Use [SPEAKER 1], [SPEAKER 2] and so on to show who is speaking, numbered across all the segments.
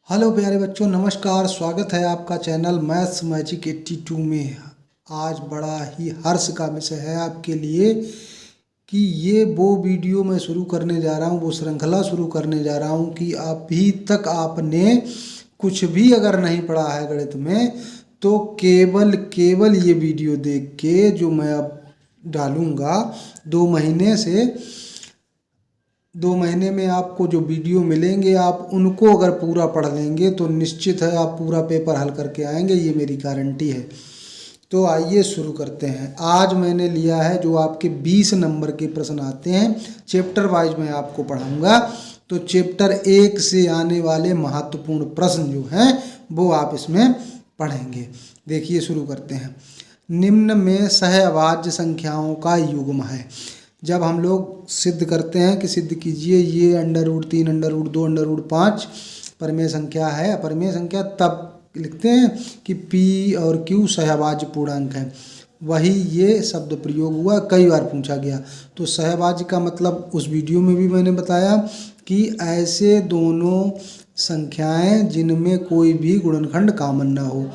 [SPEAKER 1] Hello प्यारे बच्चों, नमस्कार। स्वागत है आपका चैनल मैथ्स मैजिक 82 में। आज बड़ा ही हर्ष का विषय है आपके लिए कि ये वो वीडियो मैं शुरू करने जा रहा हूँ, वो श्रृंखला शुरू करने जा रहा हूँ कि अभी तक आपने कुछ भी अगर नहीं पढ़ा है गणित में, तो केवल ये वीडियो देख के जो मैं अब डालूँगा 2 महीने में आपको जो वीडियो मिलेंगे, आप उनको अगर पूरा पढ़ लेंगे तो निश्चित है आप पूरा पेपर हल करके आएंगे, ये मेरी गारंटी है। तो आइए शुरू करते हैं। आज मैंने लिया है जो आपके 20 नंबर के प्रश्न आते हैं, चैप्टर वाइज मैं आपको पढ़ाऊंगा। तो चैप्टर 1 से आने वाले महत्वपूर्ण प्रश्न जो हैं वो आप इसमें पढ़ेंगे। देखिए शुरू करते हैं। निम्न में सहअभाज्य संख्याओं का युग्म है। जब हम लोग सिद्ध करते हैं कि सिद्ध कीजिए ये √3 √2 √5 परिमेय संख्या है, अपरिमेय संख्या, तब लिखते हैं कि P और Q सहअभाज्य पूर्णांक है। वही ये शब्द प्रयोग हुआ, कई बार पूछा गया। तो सहअभाज्य का मतलब उस वीडियो में भी मैंने बताया कि ऐसे दोनों संख्याएं जिनमें कोई भी गुणनखंड कॉमन ना हो।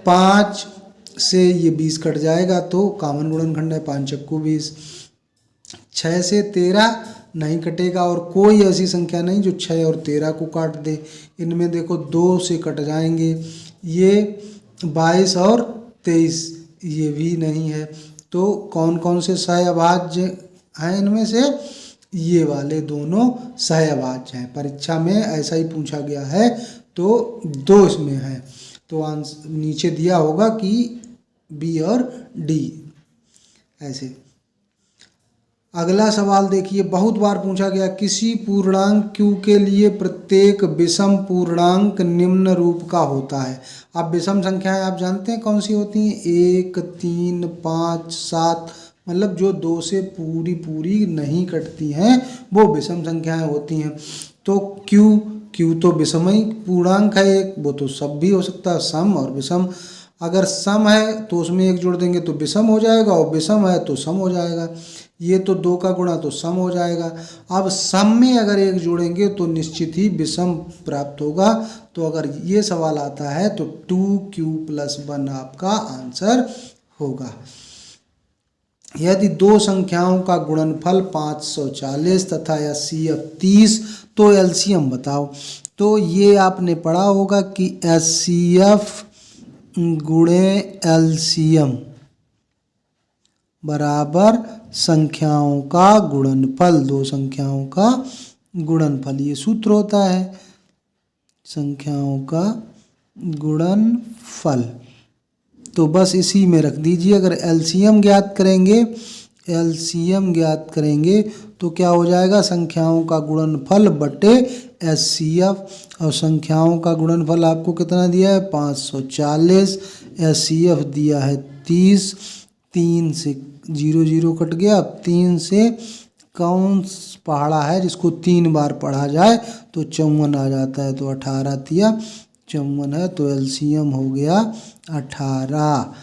[SPEAKER 1] 5 से ये 20 कट जाएगा तो कॉमन गुणनखंड है, 5 चक्कू 20। 6 से 13 नहीं कटेगा और कोई ऐसी संख्या नहीं जो 6 और 13 को काट दे। इनमें देखो 2 से कट जाएंगे। ये 22 और 23 ये भी नहीं है। तो कौन कौन से सहअभाज्य हैं इनमें से? ये वाले दोनों सहअभाज्य हैं। परीक्षा में ऐसा ही पूछा गया है, तो 2 इसमें है। तो आंसर नीचे दिया होगा कि बी और डी ऐसे। अगला सवाल देखिए, बहुत बार पूछा गया, किसी पूर्णांक q के लिए प्रत्येक विषम पूर्णांक निम्न रूप का होता है। अब विषम संख्याएं आप जानते हैं कौन सी होती हैं? 1 3 5 7, मतलब जो 2 से पूरी नहीं कटती हैं वो विषम संख्याएं होती हैं। तो q तो विषम ही पूर्णांक है एक, वो तो सब भी हो सकता है, सम और विषम। अगर सम है तो उसमें 1 जोड़ देंगे तो विषम हो जाएगा, और विषम है तो सम हो जाएगा। ये तो 2 का गुणा तो सम हो जाएगा। अब सम में अगर 1 जोड़ेंगे तो निश्चित ही विषम प्राप्त होगा। तो अगर ये सवाल आता है तो 2q + 1 आपका आंसर होगा। यदि 2 संख्याओं का गुणनफल 540 तथा HCF 30, तो एलसीएम बताओ। तो ये आपने पढ़ा होगा कि HCF गुणे एलसीएम बराबर संख्याओं का गुणनफल, 2 संख्याओं का गुणनफल, ये सूत्र होता है, संख्याओं का गुणनफल। तो बस इसी में रख दीजिए। अगर एलसीएम ज्ञात करेंगे तो क्या हो जाएगा? संख्याओं का गुणनफल बटे HCF, और संख्याओं का गुणनफल आपको कितना दिया है? 540, HCF दिया है 30। 3 से 0 0 कट गया। 3 से कौंस पहाड़ा है जिसको 3 बार पढ़ा जाए तो 54 आ जाता है, तो 18 तिया 54 है, तो एलसीएम हो गया 18।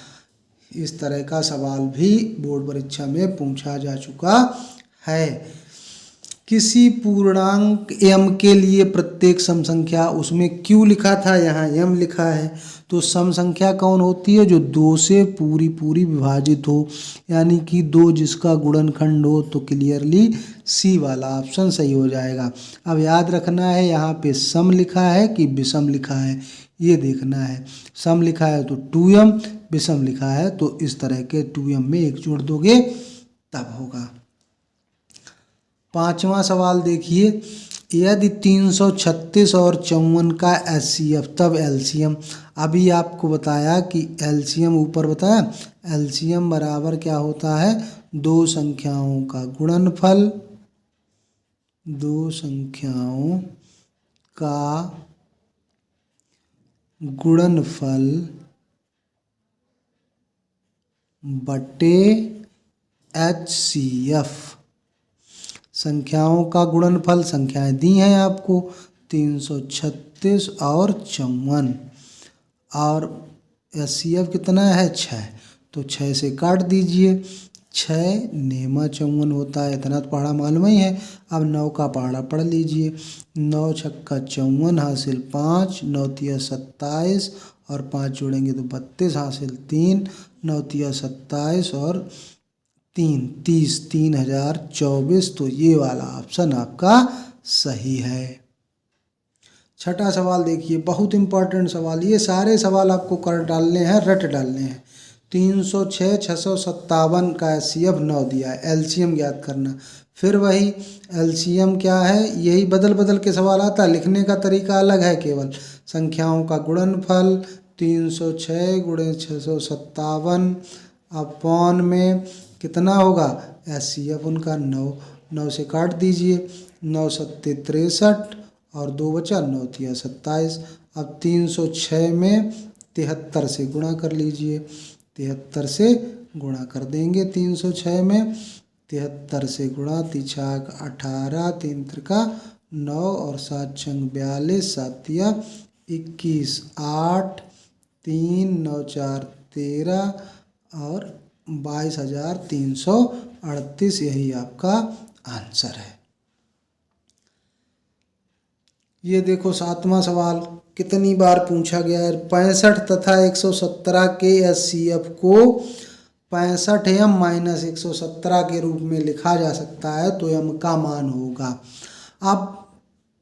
[SPEAKER 1] इस तरह का सवाल भी बोर्ड परीक्षा में पूछा जा चुका है। किसी पूर्णांक m के लिए प्रत्येक सम संख्या, उसमें q लिखा था, यहाँ m लिखा है, तो सम संख्या कौन होती है? जो 2 से पूरी विभाजित हो, यानी कि 2 जिसका गुणनखंड हो। तो क्लियरली सी वाला ऑप्शन सही हो जाएगा। अब याद रखना है यहाँ पे सम लिखा है कि विषम लिखा है, ये देखना है। सम लिखा है तो 2m, विषम लिखा है तो इस तरह के 2m में 1 जोड़ दोगे तब होगा। 5वां सवाल देखिए, यदि 336 और 54 का HCF तब एलसीएम। अभी आपको बताया कि एलसीएम ऊपर बताया, एलसीएम बराबर क्या होता है? 2 संख्याओं का गुणनफल, 2 संख्याओं का गुणनफल बटे HCF। संख्याओं का गुणनफल, संख्याएं दी हैं आपको 336 और 54, और HCF कितना है? 6, तो 6 से काट दीजिए 6 नेमा 54 होता है, इतना तो पहाड़ा मालूम ही है। अब 9 का पहाड़ा पढ़ लीजिए। 9 छक्का 54 हासिल 5, 9 तिया 27 और 5 जोड़ेंगे तो 32 हासिल 3, 9 तिया 27 और 3 30, 3024। तो ये वाला ऑप्शन आपका सही है। छठा सवाल देखिए, बहुत इंपॉर्टेंट सवाल, ये सारे सवाल आपको कर डालने हैं, रट डालने हैं। 306 657 का एचसीएफ 9 दिया है, एलसीएम ज्ञात करना। फिर वही एलसीएम क्या है, यही बदल बदल के सवाल आता है, लिखने का तरीका अलग है केवल। संख्याओं का गुणनफल 306 गुणे 657 अपॉन में कितना होगा, एचसीएफ उनका 9, 9 से काट दीजिए, 9 सत्ते 63 और 2 बचा, 9 तिया 27। अब 306 में 73 से गुणा कर लीजिए, 73 से गुणा कर देंगे। 306 में 73 से गुणा, 3 18, 3 त्रिका 9 और 7 छंग 42, 7 तिया 21, 8 3 9 4 13 और 22,338। यही आपका आंसर है। ये देखो 7वां सवाल कितनी बार पूछा गया है। 65 तथा 117 के एचसीएफ को 65m माइनस 117 के रूप में लिखा जा सकता है तो m का मान होगा। अब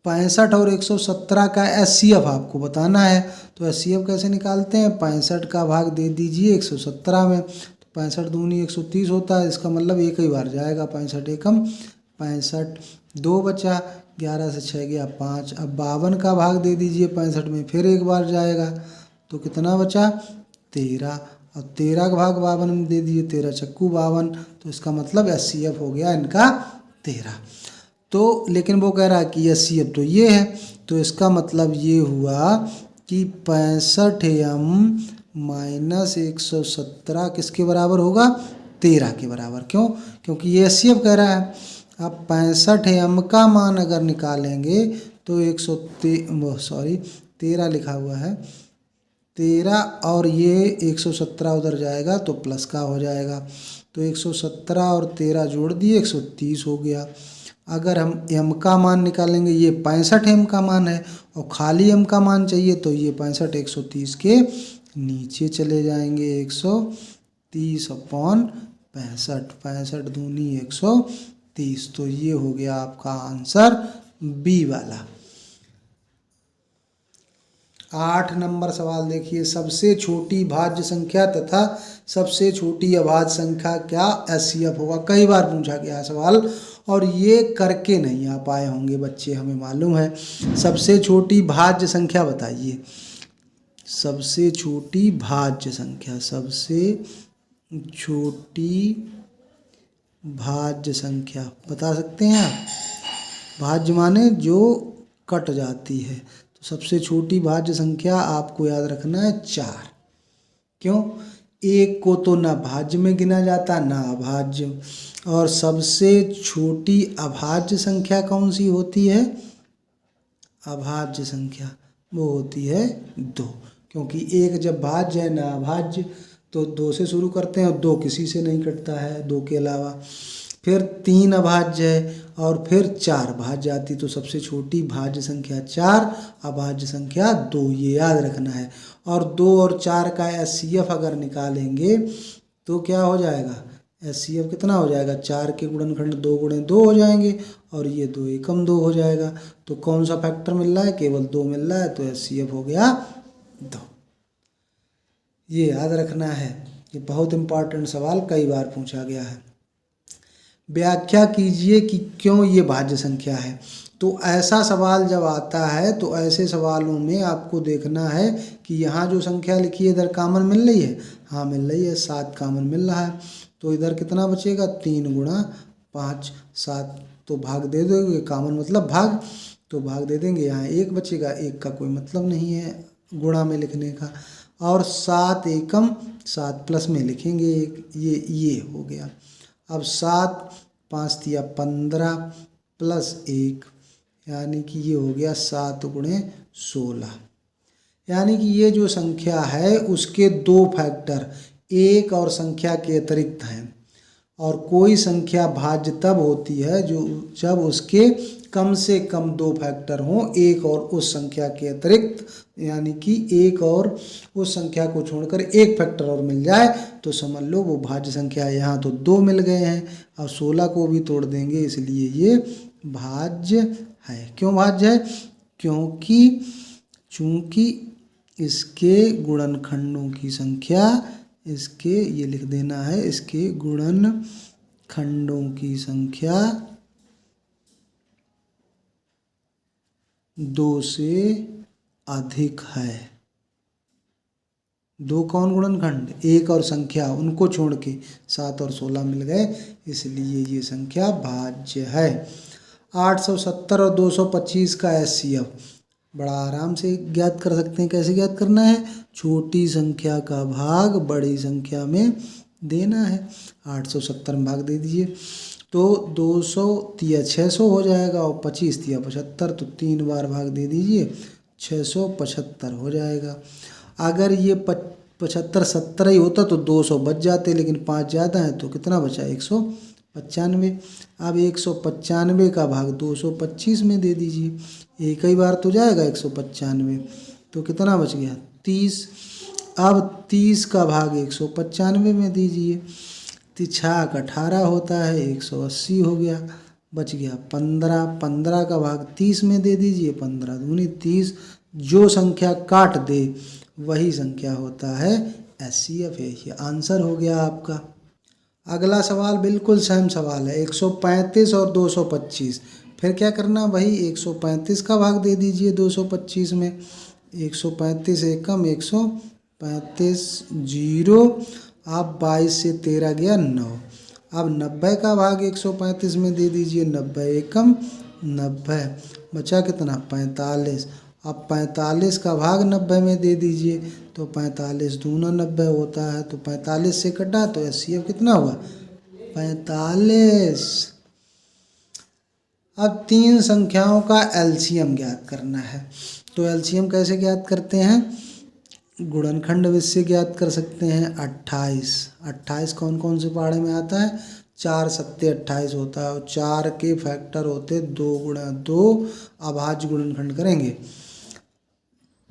[SPEAKER 1] 65 और 117 का एचसीएफ आपको बताना है, तो एचसीएफ कैसे निकालते हैं, 65 का भाग दे दीजिए 117 में, तो 65 दूनी 130 होता है, इसका मतलब एक ही बार जाएगा, 65 एकम 65, 2 बचा, 11 से 6 गया 5। अब 52 का भाग दे दीजिए 65 में, फिर एक बार जाएगा, तो कितना बचा 13। अब 13 का भाग 52 में दे दीजिए, 13 चक्कू 52, तो इसका मतलब एचसीएफ हो गया इनका 13। तो लेकिन वो कह रहा है कि एचसीएफ तो ये है, तो इसका मतलब ये हुआ कि 65m माइनस 117 किसके बराबर होगा, 13 के बराबर। क्यों, क्योंकि ये एचसीएफ कह रहा है। अब 65m का मान अगर निकालेंगे तो 13 लिखा हुआ है, 13 और ये 117 उधर जाएगा तो प्लस का हो जाएगा, तो 117 और 13 जोड़ दिए 130 हो गया। अगर हम m का मान निकालेंगे, ये 65m का मान है और खाली m का मान चाहिए, तो ये 65 130 के नीचे चले जाएंगे, 130 अपॉन 65, 65 दूनी 130। तो ये हो गया आपका आंसर बी वाला। 8 नंबर सवाल देखिए, सबसे छोटी भाज्य संख्या तथा सबसे छोटी अभाज्य संख्या क्या एचसीएफ होगा। कई बार पूछा गया सवाल और ये करके नहीं आ पाए होंगे बच्चे, हमें मालूम है। सबसे छोटी भाज्य संख्या बताइए, सबसे छोटी भाज्य संख्या, सबसे छोटी भाज्य संख्या बता सकते हैं आप। भाज्य माने जो कट जाती है, तो सबसे छोटी भाज्य संख्या आपको याद रखना है 4। क्यों, एक को तो ना भाज्य में गिना जाता ना अभाज्य, और सबसे छोटी अभाज्य संख्या कौन सी होती है, अभाज्य संख्या वो होती है 2, क्योंकि एक जब भाज्य है ना अभाज्य, तो 2 से शुरू करते हैं और 2 किसी से नहीं कटता है 2 के अलावा। फिर 3 अभाज्य है और फिर 4 भाज्य आती, तो सबसे छोटी भाज्य संख्या 4, अभाज्य संख्या 2, ये याद रखना है। और 2 और 4 का एचसीएफ अगर निकालेंगे तो क्या हो जाएगा, एचसीएफ कितना हो जाएगा, 4 के गुणनखंड 2 गुणे 2 हो जाएंगे और ये 2 एकम 2 हो जाएगा। तो कौन सा फैक्टर मिल रहा है, केवल 2 मिल रहा है, तो एचसीएफ हो गया 2। ये याद रखना है, ये बहुत इंपॉर्टेंट सवाल कई बार पूछा गया है। व्याख्या कीजिए कि क्यों ये भाज्य संख्या है। तो ऐसा सवाल जब आता है तो ऐसे सवालों में आपको देखना है कि यहाँ जो संख्या लिखी है इधर कॉमन मिल रही है, हाँ मिल रही है, 7 कॉमन मिल रहा है, तो इधर कितना बचेगा 3 गुणा 5, 7 तो भाग दे दोगे, कॉमन मतलब भाग, तो भाग दे देंगे, यहाँ 1 बचेगा, 1 का कोई मतलब नहीं है गुणा में लिखने का, और 7 एकम 7 प्लस में लिखेंगे 1, ये हो गया। अब 7 5 तिया 15 प्लस 1, यानी कि ये हो गया 7 गुणे 16, यानी कि ये जो संख्या है उसके 2 फैक्टर एक और संख्या के अतिरिक्त हैं, और कोई संख्या भाज्य तब होती है जब उसके कम से कम 2 फैक्टर हों, एक और उस संख्या के अतिरिक्त, यानी कि एक और उस संख्या को छोड़कर एक फैक्टर और मिल जाए तो समझ लो वो भाज्य संख्या है। यहाँ तो 2 मिल गए हैं, अब 16 को भी तोड़ देंगे, इसलिए ये भाज्य है। क्यों भाज्य है? चूंकि इसके गुणनखंडों की संख्या, इसके ये लिख देना है, इसके गुणनखंडों की संख्या 2 से अधिक है। 2 कौन गुणनखंड? एक और संख्या, उनको छोड़ के 7 और 16 मिल गए, इसलिए ये संख्या भाज्य है। 870 और 225 का एचसीएफ बड़ा आराम से ज्ञात कर सकते हैं। कैसे ज्ञात करना है? छोटी संख्या का भाग बड़ी संख्या में देना है। 870 में भाग दे दीजिए तो 200 तिया 600 हो जाएगा और 25 तिया 75, तो 3 बार भाग दे दीजिए, 675 हो जाएगा। अगर ये 75 70 ही होता तो 200 बच जाते, लेकिन 5 ज़्यादा है तो कितना बचा? 195। अब 195 का भाग 225 में दे दीजिए, एक ही बार तो जाएगा 195, तो कितना बच गया? 30। अब 30 का भाग 195 में दीजिए, 6 18 होता है, 180 हो गया, बच गया 15। 15 का भाग 30 में दे दीजिए, 15 दूनी 30। जो संख्या काट दे वही संख्या होता है एचसीएफ है। ये आंसर हो गया आपका। अगला सवाल बिल्कुल सेम सवाल है, 135 और 225। फिर क्या करना? वही 135 का भाग दे दीजिए 225 में, 135 एकम 135 जीरो। अब 22 से 13 गया 9। अब 90 का भाग 135 में दे दीजिए, 90 एकम 90, बचा कितना? 45। अब 45 का भाग 90 में दे दीजिए, तो 45 दूना 90 होता है, तो 45 से कटा तो एचसीएफ कितना हुआ? 45। अब 3 संख्याओं का एलसीएम ज्ञात करना है। तो एलसीएम कैसे ज्ञात करते हैं? गुणनखंड विधि से ज्ञात कर सकते हैं। 28 28 कौन कौन से पहाड़े में आता है? 4 सत्ते 28 होता है, और 4 के फैक्टर होते 2 गुणा 2। अभाज्य गुणनखंड करेंगे।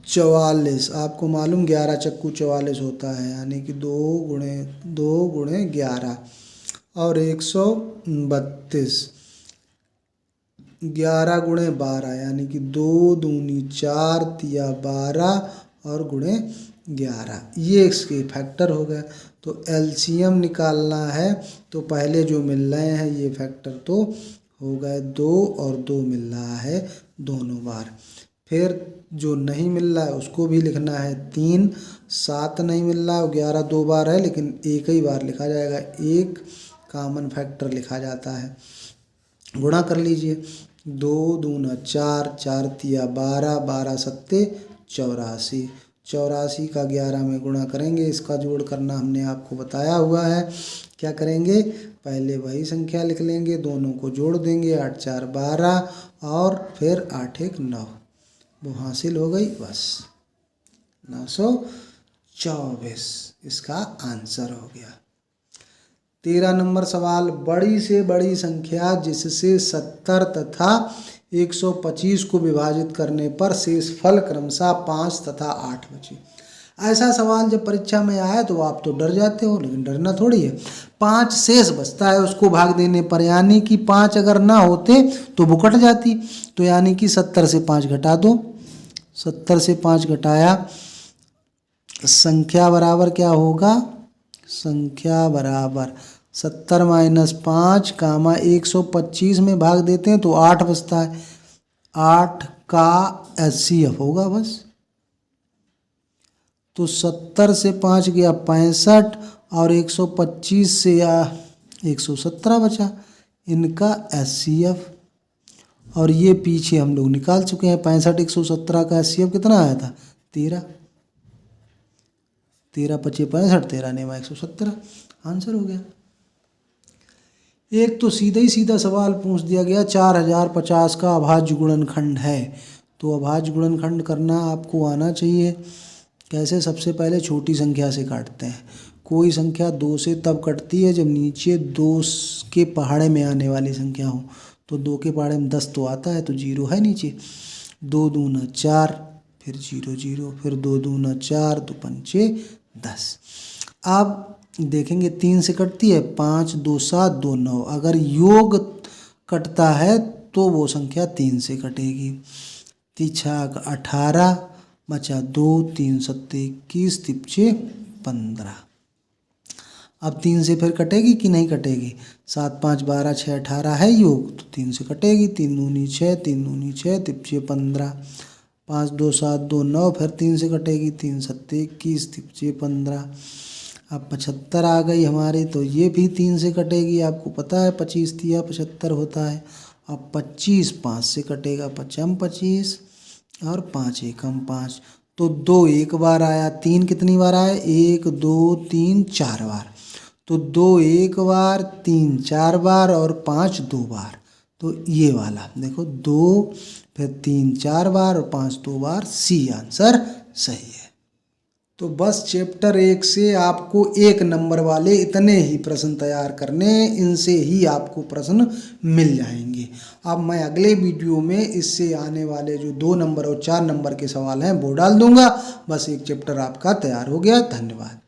[SPEAKER 1] 44 आपको मालूम 11 चक्कू 44 होता है, यानी कि 2 गुणे 11। और 132 11 गुणे 12, यानी कि 2 दूनी 4 तिया 12 और गुणे 11, ये इसके फैक्टर हो गए। तो एलसीएम निकालना है तो पहले जो मिल रहे हैं ये फैक्टर तो हो गए 2 और 2 मिल रहा है दोनों बार। फिर जो नहीं मिल रहा है उसको भी लिखना है 3। 7 नहीं मिल रहा है, 11 2 बार है लेकिन एक ही बार लिखा जाएगा, एक कॉमन फैक्टर लिखा जाता है। गुणा कर लीजिए, 2 दूना 4, 4 तिया 12, 12 सत्ते 84। 84 का 11 में गुणा करेंगे, इसका जोड़ करना हमने आपको बताया हुआ है। क्या करेंगे? पहले वही संख्या लिख लेंगे, दोनों को जोड़ देंगे, 8 4 12 और फिर 8 1 9, वो हासिल हो गई, बस 924 इसका आंसर हो गया। 13 नंबर सवाल, बड़ी से बड़ी संख्या जिससे 70 तथा 125 को विभाजित करने पर शेष फल क्रमशः 5 तथा 8 बचे। ऐसा सवाल जब परीक्षा में आए तो आप तो डर जाते हो, लेकिन डरना थोड़ी है। 5 शेष बचता है उसको भाग देने पर, यानी कि 5 अगर ना होते तो वो कट जाती। तो यानी कि 70 से 5 घटा दो, 70 से 5 घटाया, संख्या बराबर क्या होगा? संख्या बराबर 70 माइनस 5 कामा 125 में भाग देते हैं तो 8 बचता है। 8 का एचसीएफ होगा बस। तो 70 से 5 गया 65 और 125 से 117 बचा इनका एचसीएफ। और ये पीछे हम लोग निकाल चुके हैं। 65 117 का एचसीएफ कितना आया था? 13। 13 पचे 65, 13 नेवा 117, आंसर हो गया। एक तो सीधा ही सीधा सवाल पूछ दिया गया, 4050 का अभाज्य गुणनखंड है। तो अभाज्य गुणनखंड करना आपको आना चाहिए। कैसे? सबसे पहले छोटी संख्या से काटते हैं। कोई संख्या 2 से तब कटती है जब नीचे 2 के पहाड़े में आने वाली संख्या हो। तो 2 के पहाड़े में 10 तो आता है, तो 0 है नीचे। 2 दूना 4, फिर 0 0, फिर 2 दूना 4, 2 पंचे 10। अब देखेंगे 3 से कटती है, 5 2 7 2 9। अगर योग कटता है तो वो संख्या 3 से कटेगी। 3 18, बचा 2, 3 7 21, 3 15। अब 3 से फिर कटेगी कि नहीं कटेगी? 7 5 12 6 18 है योग, तो 3 से कटेगी। 3 दूनी 6, 3 दूनी 6, 3 15। 5 2 7 2 9, फिर 3 से कटेगी। 3 7 21, 3 15। अब 75 आ गई हमारी, तो ये भी 3 से कटेगी। आपको पता है 25 तिया 75 होता है। अब 25 5 से कटेगा, 5 25 और 5 एकम 5। तो 2 एक बार आया, 3 कितनी बार आया? 1 2 3 4 बार। तो 2 एक बार, 3 4 बार और 5 2 बार। तो ये वाला देखो 2, फिर 3 4 बार और 5 2 बार। सी आंसर सही है। तो बस चैप्टर 1 से आपको 1 नंबर वाले इतने ही प्रश्न तैयार करने, इनसे ही आपको प्रश्न मिल जाएंगे। अब मैं अगले वीडियो में इससे आने वाले जो 2 नंबर और 4 नंबर के सवाल हैं वो डाल दूंगा। बस एक चैप्टर आपका तैयार हो गया। धन्यवाद।